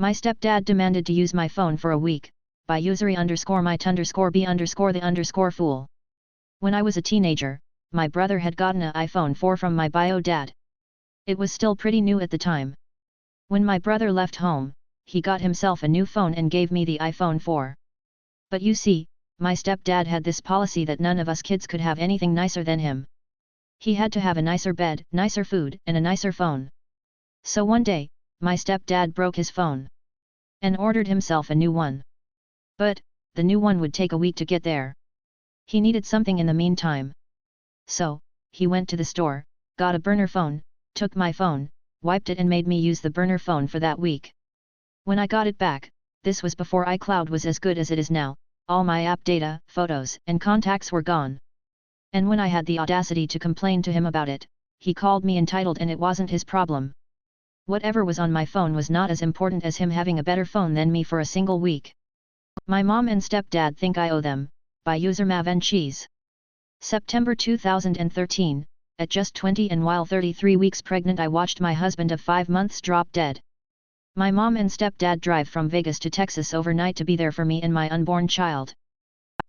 My stepdad demanded to use my phone for a week, by usery_my_t_b_the_fool. When I was a teenager, my brother had gotten an iPhone 4 from my bio dad. It was still pretty new at the time. When my brother left home, he got himself a new phone and gave me the iPhone 4. But you see, my stepdad had this policy that none of us kids could have anything nicer than him. He had to have a nicer bed, nicer food, and a nicer phone. So one day, my stepdad broke his phone and ordered himself a new one. But, the new one would take a week to get there. He needed something in the meantime. So, he went to the store, got a burner phone, took my phone, wiped it and made me use the burner phone for that week. When I got it back, this was before iCloud was as good as it is now, all my app data, photos, and contacts were gone. And when I had the audacity to complain to him about it, he called me entitled and it wasn't his problem. Whatever was on my phone was not as important as him having a better phone than me for a single week. My mom and stepdad think I owe them, by user Mav and Cheese. September 2013, at just 20 and while 33 weeks pregnant I watched my husband of 5 months drop dead. My mom and stepdad drive from Vegas to Texas overnight to be there for me and my unborn child.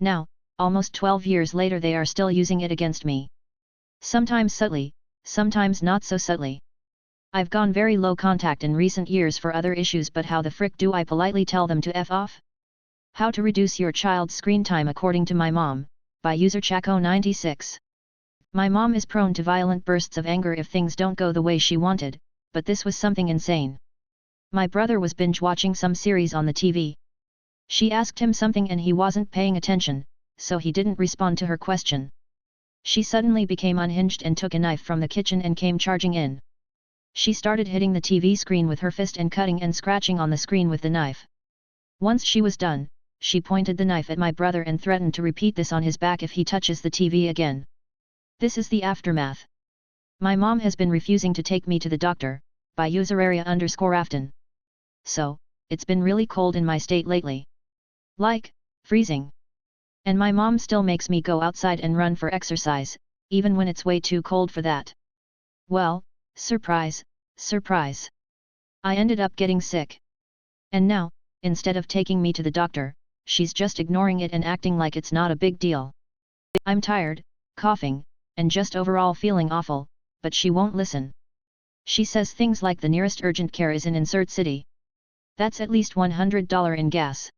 Now, almost 12 years later they are still using it against me. Sometimes subtly, sometimes not so subtly. I've gone very low contact in recent years for other issues, but how the frick do I politely tell them to F off? How to reduce your child's screen time according to my mom, by user Chaco96. My mom is prone to violent bursts of anger if things don't go the way she wanted, but this was something insane. My brother was binge watching some series on the TV. She asked him something and he wasn't paying attention, so he didn't respond to her question. She suddenly became unhinged and took a knife from the kitchen and came charging in. She started hitting the TV screen with her fist and cutting and scratching on the screen with the knife. Once she was done, she pointed the knife at my brother and threatened to repeat this on his back if he touches the TV again. This is the aftermath. My mom has been refusing to take me to the doctor, by user area_afton. So, it's been really cold in my state lately. Like, freezing. And my mom still makes me go outside and run for exercise, even when it's way too cold for that. Well, surprise, surprise. I ended up getting sick. And now, instead of taking me to the doctor, she's just ignoring it and acting like it's not a big deal. I'm tired, coughing, and just overall feeling awful, but she won't listen. She says things like the nearest urgent care is in Insert City. That's at least $100 in gas.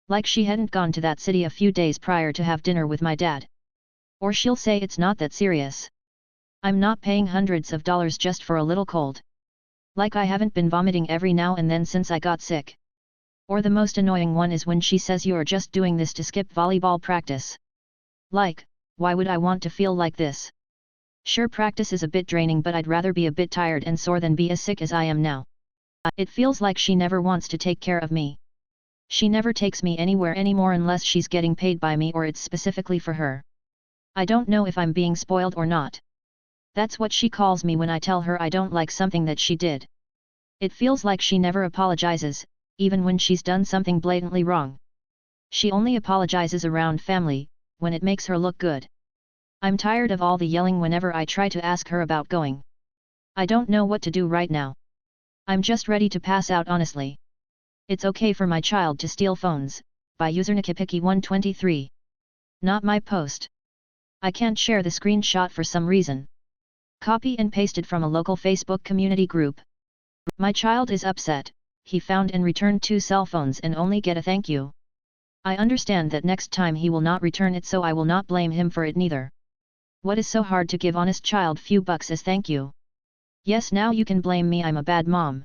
Like she hadn't gone to that city a few days prior to have dinner with my dad. Or she'll say it's not that serious. I'm not paying hundreds of dollars just for a little cold. Like I haven't been vomiting every now and then since I got sick. Or the most annoying one is when she says you're just doing this to skip volleyball practice. Like, why would I want to feel like this? Sure, practice is a bit draining, but I'd rather be a bit tired and sore than be as sick as I am now. It feels like she never wants to take care of me. She never takes me anywhere anymore unless she's getting paid by me or it's specifically for her. I don't know if I'm being spoiled or not. That's what she calls me when I tell her I don't like something that she did. It feels like she never apologizes, even when she's done something blatantly wrong. She only apologizes around family, when it makes her look good. I'm tired of all the yelling whenever I try to ask her about going. I don't know what to do right now. I'm just ready to pass out, honestly. It's okay for my child to steal phones, by user Nikipiki123. Not my post. I can't share the screenshot for some reason. Copy and pasted from a local Facebook community group. My child is upset. He found and returned 2 cell phones and only get a thank you. I understand that next time he will not return it, so I will not blame him for it neither. What is so hard to give honest child few bucks as thank you? Yes, now you can blame me, I'm a bad mom.